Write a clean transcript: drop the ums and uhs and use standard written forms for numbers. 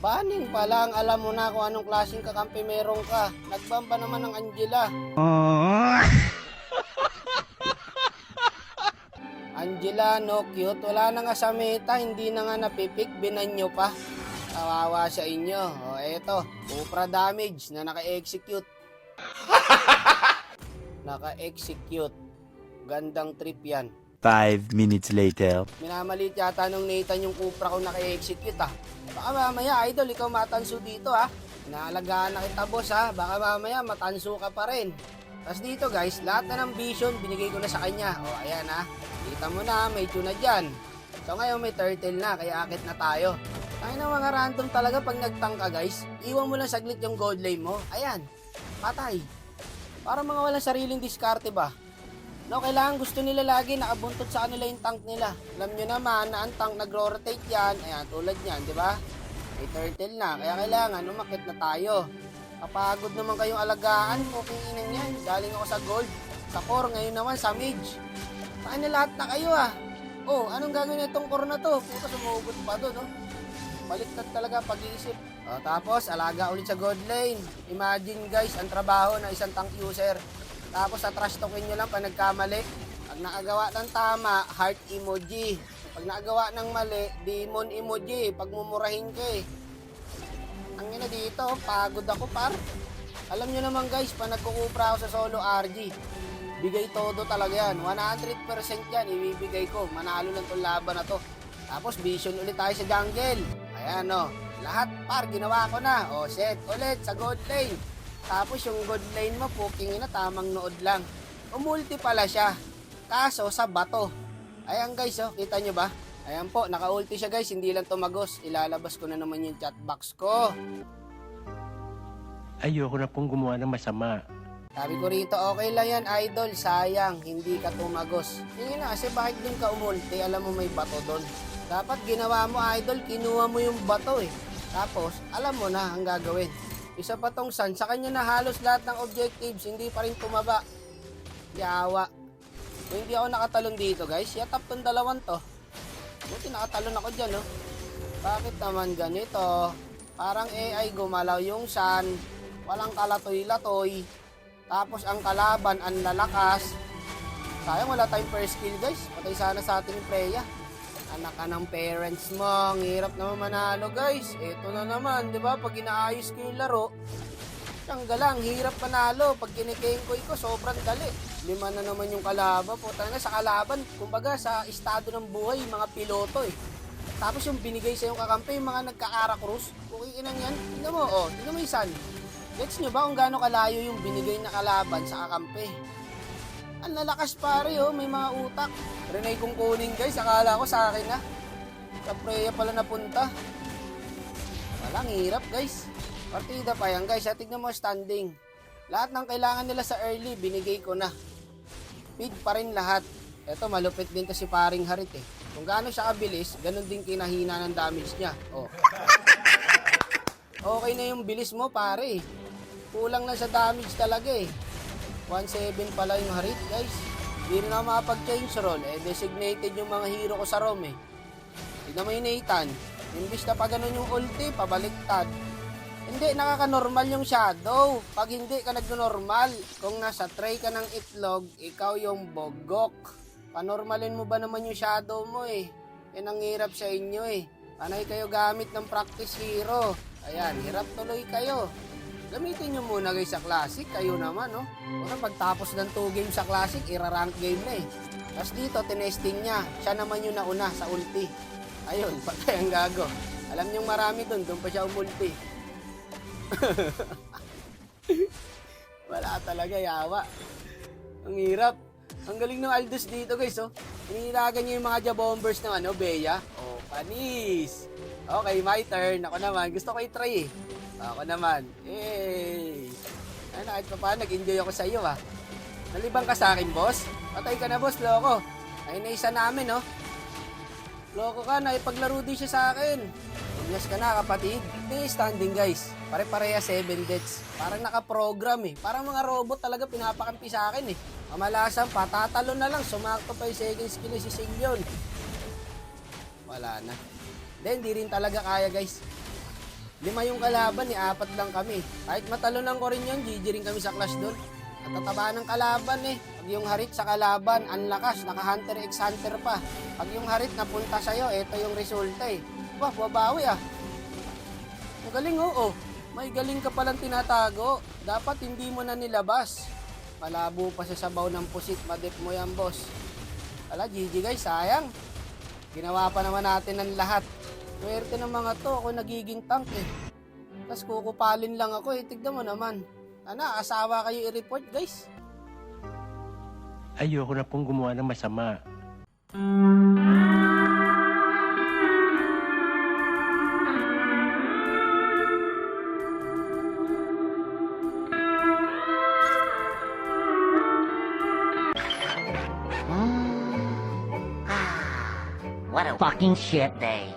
Baning pa lang, alam mo na kung anong klaseng kakampi meron ka. Nagbamba naman ng Angela. Angela, no cute. Wala na nga sa meta, hindi na nga napipik, binan nyo pa. Kawawa sa inyo. O eto, Cupra damage na naka-execute. Naka-execute. Gandang trip yan. 5 minutes later. Minamalit yata nung Nathan yung Cupra ko naka-execute ah. Baka mamaya idol, ikaw matanso dito ha. Inaalagaan na kita boss ha. Baka mamaya matanso ka pa rin. Tapos dito guys, lahat na ng vision binigay ko na sa kanya. O ayan ha. Kita mo na, may tuna dyan. So ngayon may turtle na, kaya akit na tayo. Ay na mga random talaga pag nagtank ka guys. Iwan mo lang saglit yung gold lane mo. Ayan, patay. Para mga walang sariling diskarte ba? No, kailangan gusto nila lagi nakabuntot sa kanila yung tank nila. Alam nyo naman na ang tank nagro-rotate yan. Ayan, tulad yan, di ba? May turtle na. Kaya kailangan, umakit na tayo. Kapagod naman kayong alagaan, okay inang yan. Galing ako sa gold, sa core, ngayon naman sa mage. Saan na lahat na kayo ah? Oh, anong gagawin itong core na to? Puta, sumugot pa doon, no? Baliktad talaga pag-iisip. O, tapos, alaga ulit sa gold lane. Imagine guys, ang trabaho ng isang tank user. Tapos sa trash talkin nyo lang pag nagkamali. Pag nakagawa ng tama, heart emoji. Pag nakagawa ng mali, demon emoji. Pag mumurahin ka eh. Ang ina dito, pagod ako par. Alam nyo naman guys, pag nagkukupra ako sa solo RG, bigay todo talaga yan. 100% yan, ibibigay ko. Manalo lang itong laban na to. Tapos vision ulit tayo sa jungle. Ayan o, lahat par, ginawa ko na. O, set ulit sa gold lane. Tapos yung god lane mo, puking ina, tamang nood lang. Umulti pala siya. Kaso sa bato. Ayan guys, oh, kita nyo ba? Ayan po, naka-ulti siya guys, hindi lang tumagos. Ilalabas ko na naman yung chat box ko. Ayoko na pong gumawa ng masama. Sabi ko rito, okay lang yan idol, sayang, hindi ka tumagos. Tingin na kasi bakit din ka umulti, alam mo may bato doon. Dapat ginawa mo idol, kinuha mo yung bato eh. Tapos, alam mo na ang gagawin. Isa pa tong Sun, sa kanya na halos lahat ng objectives, hindi pa rin tumaba. Yawa. Kung hindi ako nakatalon dito guys, yatap tong dalawang to. Buti nakatalon ako dyan, no? Bakit naman ganito? Parang AI gumalaw yung Sun, walang kalatoy-latoy. Tapos ang kalaban, ang lalakas. Sayang wala tayong first kill guys. Patay sana sa ating Freya. Anak ka ng parents mo, ang hirap naman manalo guys. Ito na naman, di ba? Pag inaayos ko yung laro, tanggal lang, hirap manalo. Pag kinikengkoy ko, sobrang dali. 5 na naman yung kalaban. Puta na sa kalaban, kumbaga sa estado ng buhay, mga piloto eh. Tapos yung binigay sa yung kakampi, yung mga nagka-Aracruz, okay inang yan. Tingnan mo, oh, tingnan mo yung Sun. Gets nyo ba kung gaano kalayo yung binigay na kalaban sa kakampi? Ang lalakas pare oh, may mga utak. Renay kong kunin guys, akala ko sa akin na. Sa Freya pala napunta. Walang hirap guys. Partida pa yan guys, tignan mo standing. Lahat ng kailangan nila sa early, binigay ko na. Feed pa rin lahat. Eto, malupit din kasi paring Harit eh. Kung gaano siya kabilis, ganun din kinahina ng damage niya. Oh. Okay na yung bilis mo pare. Kulang lang sa damage talaga eh. 1.7 pala yung Harit guys. Hindi rin ako makapag-change role. Eh, designated yung mga hero ko sa ROM eh. Tignan mo yung Nathan. Imbis na pa ganun yung ulti, pabaliktad. Hindi, nakaka-normal yung shadow. Pag hindi ka nag-normal, kung nasa tray ka ng itlog, ikaw yung bogok. Panormalin mo ba naman yung shadow mo eh. Yan ang hirap sa inyo eh. Panay kayo gamit ng practice hero. Ayan, hirap tuloy kayo. Gamitin nyo muna guys sa Classic, kayo naman no. Una pagtapos ng 2 games sa Classic, ira-rank game na eh. Tapos dito, tinesting niya, siya naman yung nauna sa ulti. Ayun, patay ang gago. Alam nyo marami doon pa siya umulti. Wala talaga, yawa. Ang hirap. Ang galing ng Aldous dito guys oh. Hinihilagan niya yung mga Jabombers ng Bea. Oh, panis. Okay, my turn. Ako naman, gusto ko i-try eh. Ako naman. Hey! Ay, kahit pa paano, nag-enjoy ako sa iyo, ha? Nalibang ka sa akin, boss? Patay ka na, boss, loko. Ay, naisa namin, no? Loko ka, naipaglaro din siya sa akin. Inyas ka na, kapatid. Ito standing, guys. Pare-pareha 7 deaths. Parang nakaprogram, eh. Parang mga robot talaga pinapakampi sa akin, eh. Mamalasan, patatalo na lang. Sumakto pa yung second skill si Sinyon. Wala na. Then, di rin talaga kaya, guys. 5 yung kalaban, 4 lang kami. Kahit matalunan ko rin yun, GG rin kami sa clash doon. At tataba ng kalaban eh. Pag yung harit sa kalaban, ang lakas, naka-hunter x hunter pa. Pag yung harit napunta sa'yo, ito yung resulta eh. Wah, babawi ah. Magaling oo. May galing ka palang tinatago. Dapat hindi mo na nilabas. Malabo pa sa sabaw ng pusit, madip mo yan boss. Wala, GG guys, sayang. Ginawa pa naman natin ang lahat. Swerte ng mga to, ako nagiging tank eh. Tapos kukupalin lang ako eh, tignan mo naman. Sana, asawa kayo i-report guys. Ayoko na pong gumawa ng masama. What a fucking shit day.